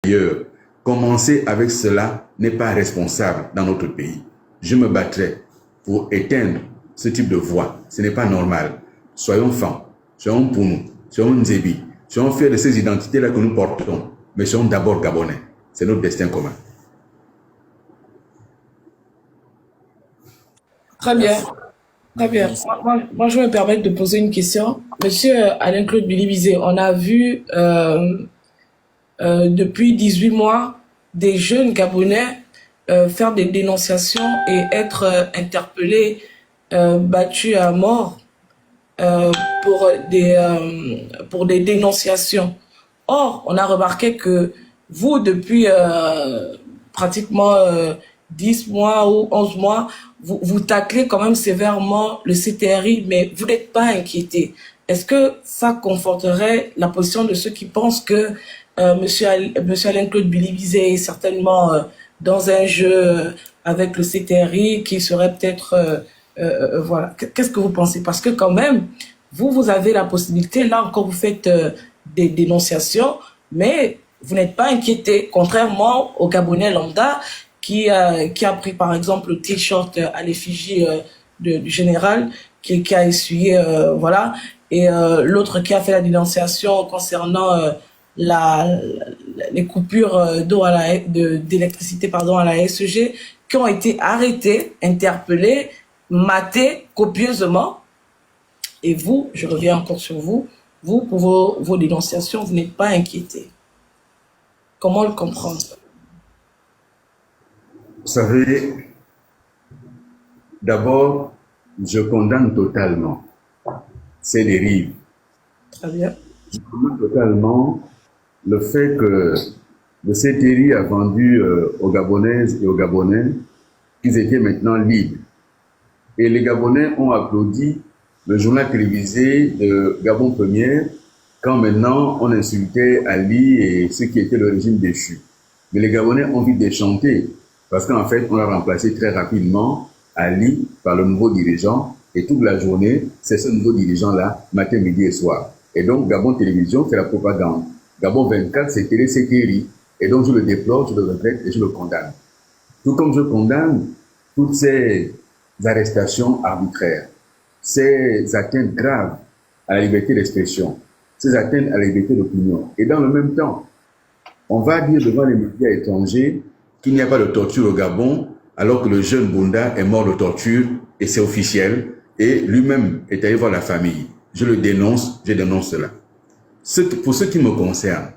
ailleurs. Commencer avec cela n'est pas responsable dans notre pays. Je me battrai pour éteindre ce type de voix. Ce n'est pas normal. Soyons francs, soyons pour nous, soyons Nzébi, soyons fiers de ces identités-là que nous portons, mais soyons d'abord Gabonais. C'est notre destin commun. Très bien. Très bien. Moi, je vais me permettre de poser une question. Monsieur Alain-Claude Billy-Bizet, on a vu depuis 18 mois des jeunes Gabonais faire des dénonciations et être interpellés, battus à mort pour des dénonciations. Or, on a remarqué que vous, depuis pratiquement 10 mois ou 11 mois, vous taclez quand même sévèrement le CTRI, mais vous n'êtes pas inquiété. Est-ce que ça conforterait la position de ceux qui pensent que monsieur Alain-Claude Billy-Bizet est certainement dans un jeu avec le CTRI qui serait peut-être... voilà. Qu'est-ce que vous pensez? Parce que quand même, vous avez la possibilité, là encore vous faites des dénonciations, mais vous n'êtes pas inquiété, contrairement au Gabonais lambda qui a pris par exemple le t-shirt à l'effigie du général, qui a essuyé, voilà, et l'autre qui a fait la dénonciation concernant les coupures d'eau d'électricité pardon à la SEG, qui ont été arrêtés, interpellés, matés copieusement. Et vous, je reviens encore sur vous, pour vos dénonciations, vous n'êtes pas inquiété. Comment le comprendre? Vous savez, d'abord, je condamne totalement ces dérives. Très bien. Je condamne totalement le fait que le CTRI a vendu aux Gabonaises et aux Gabonais qu'ils étaient maintenant libres. Et les Gabonais ont applaudi le journal télévisé de Gabon Première quand maintenant on insultait Ali et ceux qui étaient le régime déchu. Mais les Gabonais ont envie de chanter parce qu'en fait, on a remplacé très rapidement Ali par le nouveau dirigeant et toute la journée, c'est ce nouveau dirigeant-là, matin, midi et soir. Et donc, Gabon Télévision fait la propagande. Gabon 24, c'est Télé CTRI. Et donc, je le déplore, je le regrette et je le condamne. Tout comme je condamne toutes ces arrestations arbitraires, ces atteintes graves à la liberté d'expression, ces atteintes à la liberté d'opinion. Et dans le même temps, on va dire devant les médias étrangers qu'il n'y a pas de torture au Gabon, alors que le jeune Bunda est mort de torture, et c'est officiel, et lui-même est allé voir la famille. Je le dénonce, je dénonce cela. Pour ce qui me concerne,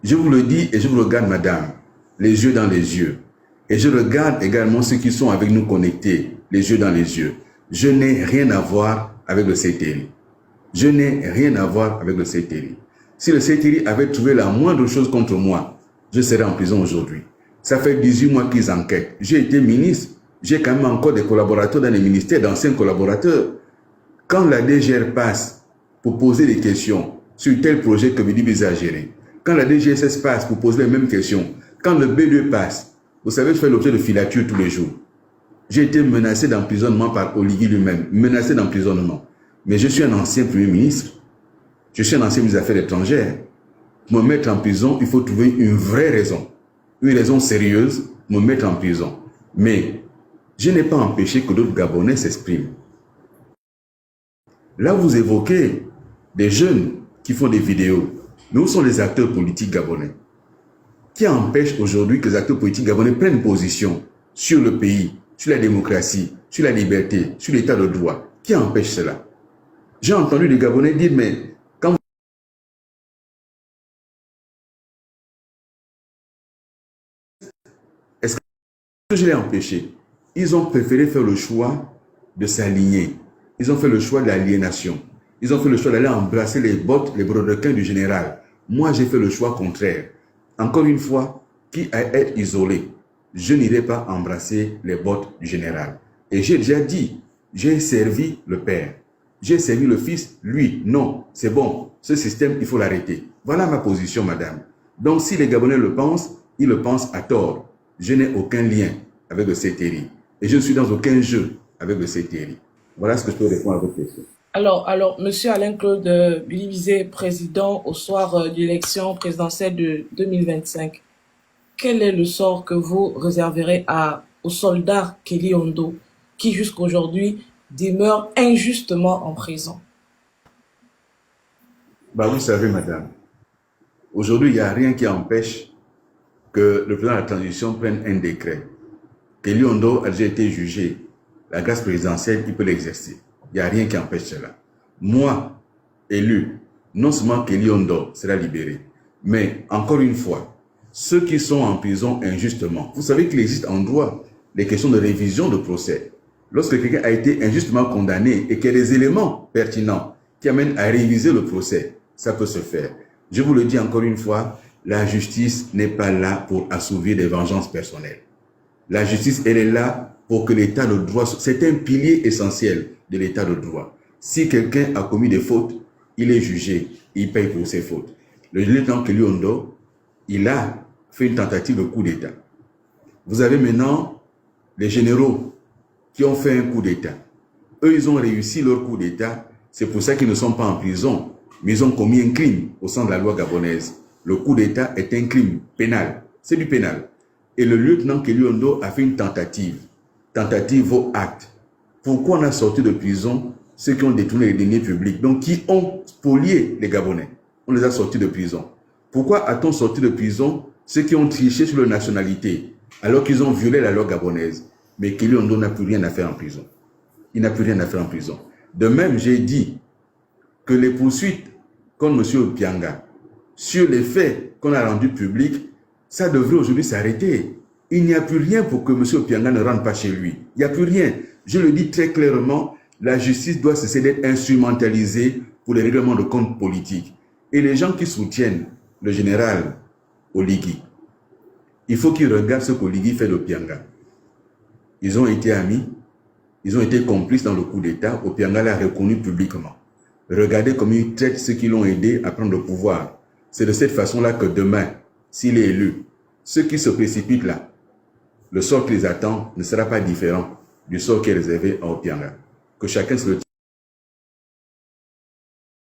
je vous le dis et je vous regarde, madame, les yeux dans les yeux. Et je regarde également ceux qui sont avec nous connectés, les yeux dans les yeux. Je n'ai rien à voir avec le CTRI. Je n'ai rien à voir avec le CTRI. Si le CTRI avait trouvé la moindre chose contre moi, je serais en prison aujourd'hui. Ça fait 18 mois qu'ils enquêtent. J'ai été ministre. J'ai quand même encore des collaborateurs dans les ministères, d'anciens collaborateurs. Quand la DGR passe pour poser des questions sur tel projet que Billy-Bizet a géré, quand la DGSS passe pour poser les mêmes questions, quand le B2 passe, vous savez, je fais l'objet de filature tous les jours. J'ai été menacé d'emprisonnement par Olivier lui-même, menacé d'emprisonnement. Mais je suis un ancien Premier ministre. Je suis un ancien ministre des Affaires étrangères. Me mettre en prison, il faut trouver une vraie raison. Une raison sérieuse, me mettre en prison. Mais je n'ai pas empêché que d'autres Gabonais s'expriment. Là, vous évoquez des jeunes qui font des vidéos. Mais où sont les acteurs politiques gabonais? Qui empêche aujourd'hui que les acteurs politiques gabonais prennent position sur le pays, sur la démocratie, sur la liberté, sur l'état de droit? Qui empêche cela? J'ai entendu les Gabonais dire, mais quand est-ce que je l'ai empêché? Ils ont préféré faire le choix de s'aligner. Ils ont fait le choix de l'aliénation. Ils ont fait le choix d'aller embrasser les bottes, les brodequins du général. Moi, j'ai fait le choix contraire. Encore une fois, qui à être isolé, je n'irai pas embrasser les bottes du général. Et j'ai déjà dit, j'ai servi le père. J'ai servi le fils, lui, non, c'est bon. Ce système, il faut l'arrêter. Voilà ma position, madame. Donc, si les Gabonais le pensent, ils le pensent à tort. Je n'ai aucun lien avec le CTRI. Et je ne suis dans aucun jeu avec le CTRI. Voilà ce que je peux répondre à votre question. Alors, Monsieur Alain-Claude Billy-Bizet, président au soir de l'élection présidentielle de 2025, quel est le sort que vous réserverez au soldat Kelly Ondo, qui jusqu'à aujourd'hui demeure injustement en prison? Bah, vous savez, madame, aujourd'hui, il n'y a rien qui empêche que le président de la transition prenne un décret. Kelly Ondo a déjà été jugé. La grâce présidentielle, il peut l'exercer. Il n'y a rien qui empêche cela. Moi, élu, non seulement Kelly Ondo sera libéré, mais encore une fois, ceux qui sont en prison injustement, vous savez qu'il existe en droit des questions de révision de procès. Lorsque quelqu'un a été injustement condamné et qu'il y a des éléments pertinents qui amènent à réviser le procès, ça peut se faire. Je vous le dis encore une fois, la justice n'est pas là pour assouvir des vengeances personnelles. La justice, elle est là pour que l'état de droit, c'est un pilier essentiel de l'état de droit. Si quelqu'un a commis des fautes, il est jugé, il paye pour ses fautes. Le lieutenant Kelly Ondo, il a fait une tentative de coup d'État. Vous avez maintenant les généraux qui ont fait un coup d'État. Eux, ils ont réussi leur coup d'État. C'est pour ça qu'ils ne sont pas en prison, mais ils ont commis un crime au sein de la loi gabonaise. Le coup d'État est un crime pénal. C'est du pénal. Et le lieutenant Kelly Ondo a fait une tentative. Tentative vaut acte. Pourquoi on a sorti de prison ceux qui ont détourné les deniers publics, donc qui ont spolié les Gabonais? On les a sortis de prison. Pourquoi a-t-on sorti de prison ceux qui ont triché sur leur nationalité, alors qu'ils ont violé la loi gabonaise? Mais Kelly Ondo n'a plus rien à faire en prison. Il n'a plus rien à faire en prison. De même, j'ai dit que les poursuites contre M. Opianga sur les faits qu'on a rendus publics, ça devrait aujourd'hui s'arrêter. Il n'y a plus rien pour que M. Opianga ne rentre pas chez lui. Il n'y a plus rien. Je le dis très clairement, la justice doit cesser d'être instrumentalisée pour les règlements de compte politiques. Et les gens qui soutiennent le général Oligui, il faut qu'ils regardent ce qu'Oligui fait d'Opianga. Ils ont été amis, ils ont été complices dans le coup d'État. Opianga l'a reconnu publiquement. Regardez comment il traite ceux qui l'ont aidé à prendre le pouvoir. C'est de cette façon-là que demain, s'il est élu, ceux qui se précipitent là, le sort qui les attend ne sera pas différent du sort qui est réservé à Opianga. Que chacun se le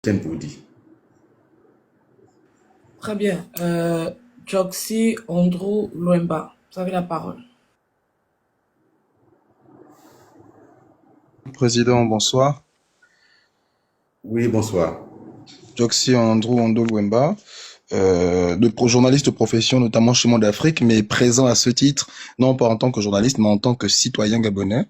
tienne pour dit. Très bien. Joxy Andrew Luemba, vous avez la parole. Président, bonsoir. Oui, bonsoir. Joxy Andrew Ondo Luemba, journaliste de profession, notamment chez Monde Afrique, mais présent à ce titre, non pas en tant que journaliste, mais en tant que citoyen gabonais.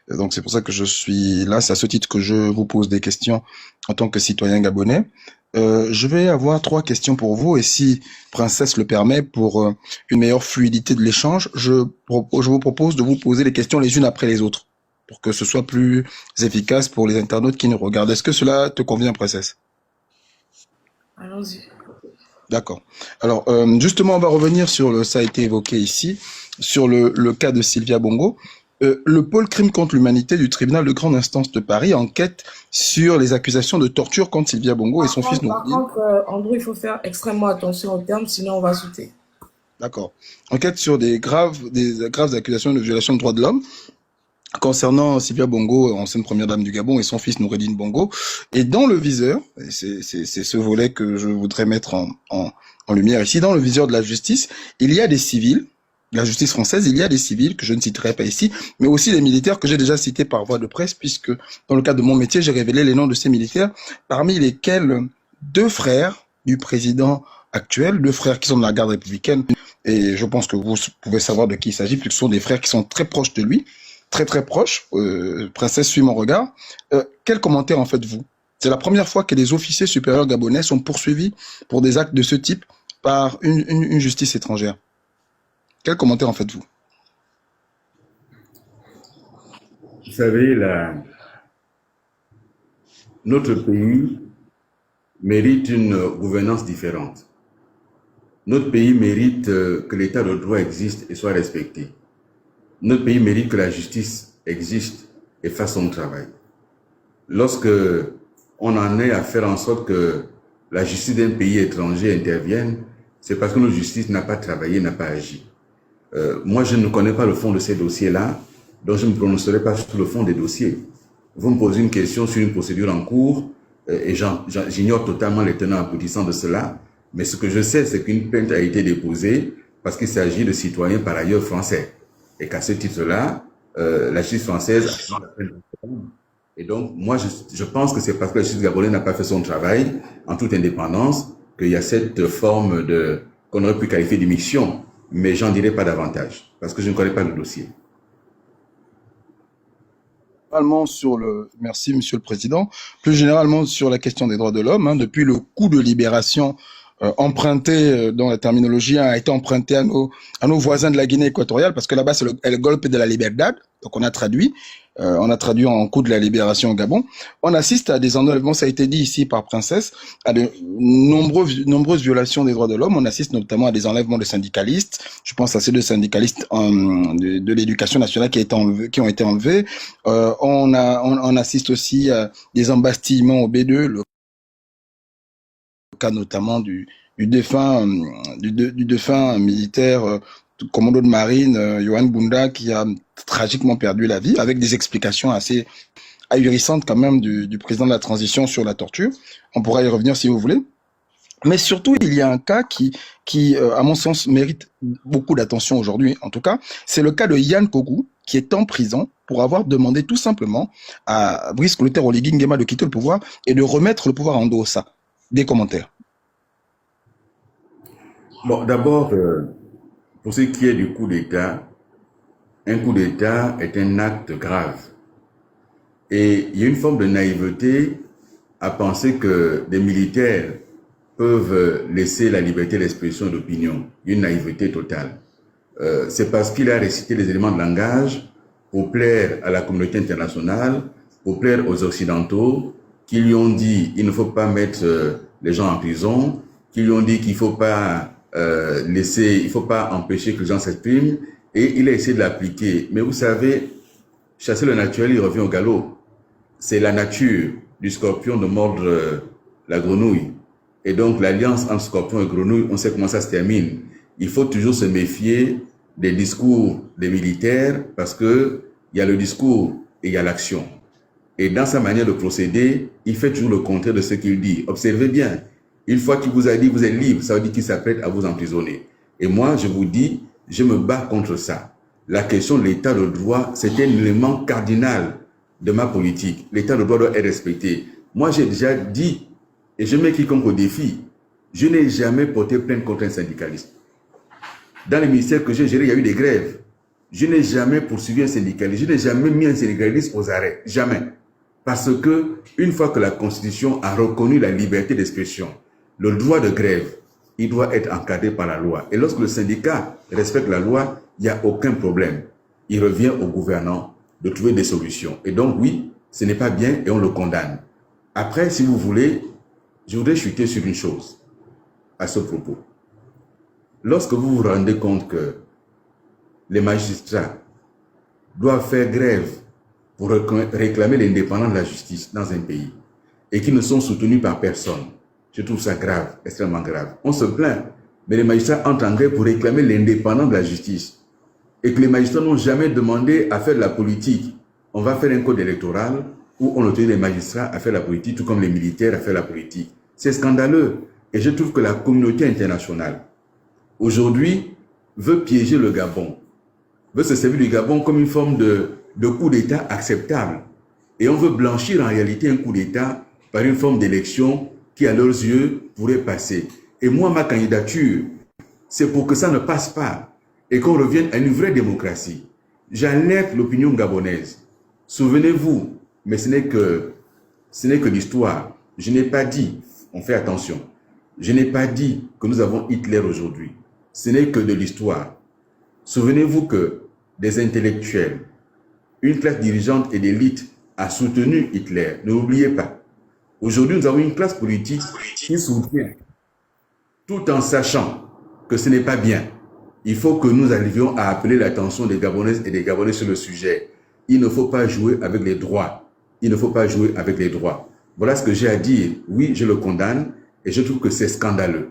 Donc c'est pour ça que je suis là, c'est à ce titre que je vous pose des questions en tant que citoyen gabonais. Je vais avoir 3 questions pour vous et si Princesse le permet, pour une meilleure fluidité de l'échange, je vous propose de vous poser les questions les unes après les autres pour que ce soit plus efficace pour les internautes qui nous regardent. Est-ce que cela te convient, Princesse? Allons-y. D'accord. Alors, justement, on va revenir sur ça a été évoqué ici, sur le cas de Sylvia Bongo. Le pôle crime contre l'humanité du tribunal de grande instance de Paris enquête sur les accusations de torture contre Sylvia Bongo et son fils Noureddine. Par contre, Andrew, il faut faire extrêmement attention aux termes, sinon on va sauter. D'accord. Enquête sur des graves accusations de violation de droits de l'homme concernant Sylvia Bongo, ancienne première dame du Gabon, et son fils Noureddine Bongo. Et dans le viseur, c'est ce volet que je voudrais mettre en lumière ici, dans le viseur de la justice, il y a des civils, la justice française, il y a des civils que je ne citerai pas ici, mais aussi des militaires que j'ai déjà cités par voie de presse, puisque dans le cadre de mon métier, j'ai révélé les noms de ces militaires, parmi lesquels 2 frères du président actuel, 2 frères qui sont de la garde républicaine, et je pense que vous pouvez savoir de qui il s'agit, puisque ce sont des frères qui sont très proches de lui, très proches. Princesse, suit mon regard. Quel commentaire en faites-vous? C'est la première fois que les officiers supérieurs gabonais sont poursuivis pour des actes de ce type par une justice étrangère. Quel commentaire en faites-vous? Vous savez, notre pays mérite une gouvernance différente. Notre pays mérite que l'état de droit existe et soit respecté. Notre pays mérite que la justice existe et fasse son travail. Lorsque on en est à faire en sorte que la justice d'un pays étranger intervienne, c'est parce que notre justice n'a pas travaillé, n'a pas agi. Moi, je ne connais pas le fond de ces dossiers-là, donc je ne me prononcerai pas sur le fond des dossiers. vous me posez une question sur une procédure en cours et j'ignore totalement les tenants aboutissants de cela. Mais ce que je sais, c'est qu'une plainte a été déposée parce qu'il s'agit de citoyens par ailleurs français. Et qu'à ce titre-là, la justice française a pris la peine. Et donc, moi, je pense que c'est parce que la justice gabonaise n'a pas fait son travail en toute indépendance qu'il y a cette forme de qu'on aurait pu qualifier d'émission. Mais j'en dirai pas davantage parce que je ne connais pas le dossier. Merci Monsieur le Président, plus généralement sur la question des droits de l'homme, depuis le coup de libération emprunté, dont la terminologie a été empruntée à nos voisins de la Guinée équatoriale, parce que là-bas c'est le golpe de la libertad, donc on a traduit en coup de la libération au Gabon. On assiste à des enlèvements, ça a été dit ici par Princesse, à de nombreuses violations des droits de l'homme. On assiste notamment à des enlèvements de syndicalistes. Je pense à ces 2 syndicalistes de l'éducation nationale qui ont été enlevés. On assiste aussi à des embastillements au B2, le cas notamment du défunt militaire commando de marine Johan Bunda, qui a tragiquement perdu la vie, avec des explications assez ahurissantes quand même du président de la transition sur la torture. On pourra y revenir si vous voulez. Mais surtout, il y a un cas qui à mon sens, mérite beaucoup d'attention aujourd'hui, en tout cas. C'est le cas de Yann Kogou, qui est en prison pour avoir demandé tout simplement à Brice Clotaire Oligui Nguema de quitter le pouvoir et de remettre le pouvoir en Dossa. Des commentaires. Bon, d'abord, pour ce qui est du coup d'État, un coup d'État est un acte grave. Et il y a une forme de naïveté à penser que des militaires peuvent laisser la liberté d'expression d'opinion. Une naïveté totale. C'est parce qu'il a récité les éléments de langage pour plaire à la communauté internationale, pour plaire aux Occidentaux, qui lui ont dit il ne faut pas mettre les gens en prison, qui lui ont dit qu'il ne faut pas il faut pas empêcher que les gens s'expriment, et il a essayé de l'appliquer. Mais vous savez, chasser le naturel, il revient au galop. C'est la nature du scorpion de mordre la grenouille. Et donc l'alliance entre scorpion et grenouille, on sait comment ça se termine. Il faut toujours se méfier des discours des militaires parce que il y a le discours et il y a l'action. Et dans sa manière de procéder, il fait toujours le contraire de ce qu'il dit. Observez bien. Une fois qu'il vous a dit vous êtes libre, ça veut dire qu'il s'apprête à vous emprisonner. Et moi, je vous dis, je me bats contre ça. La question de l'état de droit, c'est un élément cardinal de ma politique. L'état de droit doit être respecté. Moi, j'ai déjà dit, et je mets quiconque au défi, je n'ai jamais porté plainte contre un syndicaliste. Dans les ministères que j'ai gérés, il y a eu des grèves. Je n'ai jamais poursuivi un syndicaliste. Je n'ai jamais mis un syndicaliste aux arrêts. Jamais. Parce que, une fois que la Constitution a reconnu la liberté d'expression, le droit de grève, il doit être encadré par la loi. Et lorsque le syndicat respecte la loi, il n'y a aucun problème. Il revient au gouvernant de trouver des solutions. Et donc, oui, ce n'est pas bien et on le condamne. Après, si vous voulez, je voudrais chuter sur une chose à ce propos. Lorsque vous vous rendez compte que les magistrats doivent faire grève pour réclamer l'indépendance de la justice dans un pays et qui ne sont soutenus par personne, je trouve ça grave, extrêmement grave. On se plaint, mais les magistrats entrent en grève pour réclamer l'indépendance de la justice et que les magistrats n'ont jamais demandé à faire de la politique. On va faire un code électoral où on autorise les magistrats à faire la politique, tout comme les militaires à faire la politique. C'est scandaleux. Et je trouve que la communauté internationale, aujourd'hui, veut piéger le Gabon, veut se servir du Gabon comme une forme de coup d'État acceptable. Et on veut blanchir en réalité un coup d'État par une forme d'élection qui, à leurs yeux, pourrait passer. Et moi, ma candidature, c'est pour que ça ne passe pas et qu'on revienne à une vraie démocratie. J'alerte l'opinion gabonaise. Souvenez-vous, mais ce n'est que l'histoire. Je n'ai pas dit, on fait attention, je n'ai pas dit que nous avons Hitler aujourd'hui. Ce n'est que de l'histoire. Souvenez-vous que des intellectuels, une classe dirigeante et d'élite a soutenu Hitler. Ne l'oubliez pas. Aujourd'hui, nous avons une classe politique qui soutient, tout en sachant que ce n'est pas bien. Il faut que nous arrivions à appeler l'attention des Gabonaises et des Gabonais sur le sujet. Il ne faut pas jouer avec les droits. Il ne faut pas jouer avec les droits. Voilà ce que j'ai à dire. Oui, je le condamne et je trouve que c'est scandaleux.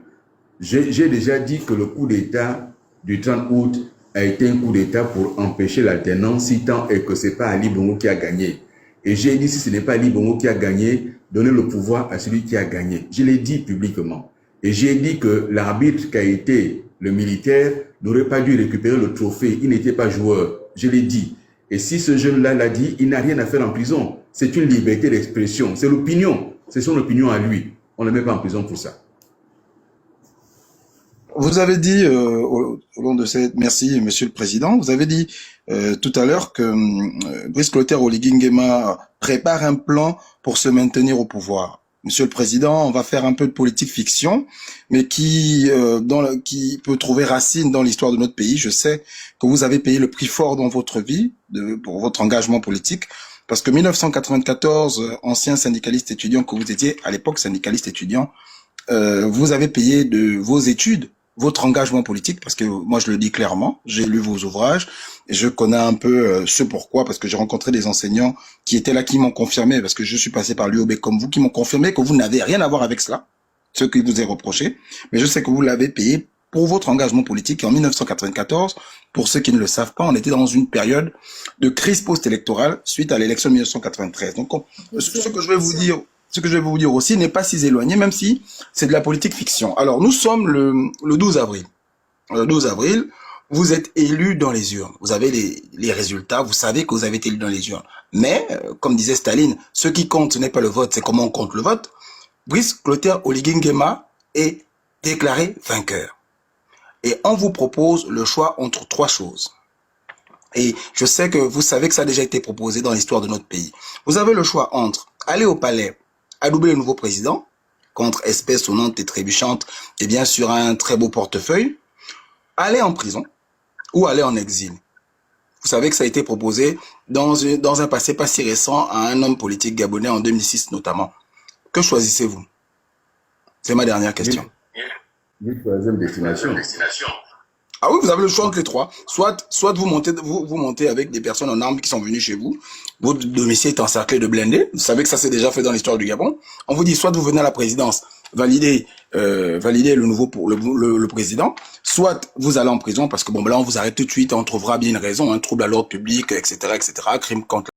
J'ai déjà dit que le coup d'État du 30 août a été un coup d'État pour empêcher l'alternance, si tant est que ce n'est pas Ali Bongo qui a gagné. Et j'ai dit, si ce n'est pas Ali Bongo qui a gagné, donnez le pouvoir à celui qui a gagné. Je l'ai dit publiquement. Et j'ai dit que l'arbitre qui a été le militaire n'aurait pas dû récupérer le trophée. Il n'était pas joueur. Je l'ai dit. Et si ce jeune-là l'a dit, il n'a rien à faire en prison. C'est une liberté d'expression. C'est l'opinion. C'est son opinion à lui. On ne le met pas en prison pour ça. Vous avez dit, au long de cette... Merci, Monsieur le Président. Vous avez dit tout à l'heure que Brice Clotaire Oligui Nguema prépare un plan pour se maintenir au pouvoir. Monsieur le Président, on va faire un peu de politique fiction, mais qui peut trouver racine dans l'histoire de notre pays. Je sais que vous avez payé le prix fort dans votre vie pour votre engagement politique, parce que 1994, ancien syndicaliste étudiant que vous étiez, à l'époque syndicaliste étudiant, vous avez payé de vos études votre engagement politique, parce que moi je le dis clairement, j'ai lu vos ouvrages, et je connais un peu ce pourquoi, parce que j'ai rencontré des enseignants qui étaient là, qui m'ont confirmé, parce que je suis passé par l'UOB comme vous, qui m'ont confirmé que vous n'avez rien à voir avec cela, ce qui vous est reproché, mais je sais que vous l'avez payé pour votre engagement politique, et en 1994, pour ceux qui ne le savent pas, on était dans une période de crise post-électorale suite à l'élection de 1993. Donc, ce que je vais vous dire aussi n'est pas si éloigné, même si c'est de la politique fiction. Alors, nous sommes le 12 avril. Le 12 avril, vous êtes élu dans les urnes. Vous avez les résultats, vous savez que vous avez été élu dans les urnes. Mais, comme disait Staline, ce qui compte, ce n'est pas le vote, c'est comment on compte le vote. Brice Clotaire Oligui Nguema est déclaré vainqueur. Et on vous propose le choix entre trois choses. Et je sais que vous savez que ça a déjà été proposé dans l'histoire de notre pays. Vous avez le choix entre aller au palais, adouber le nouveau président, contre espèce sonnante et trébuchante, et bien sûr un très beau portefeuille, aller en prison ou aller en exil. Vous savez que ça a été proposé dans un passé pas si récent à un homme politique gabonais en 2006 notamment. Que choisissez-vous? C'est ma dernière question. Une troisième destination. Ah oui, vous avez le choix entre les trois. Soit vous montez avec des personnes en armes qui sont venues chez vous. Votre domicile est encerclé de blindés. Vous savez que ça s'est déjà fait dans l'histoire du Gabon. On vous dit soit vous venez à la présidence, valider le nouveau pour le président, soit vous allez en prison parce que bon, là on vous arrête tout de suite, on trouvera bien une raison, un trouble à l'ordre public, etc., crime contre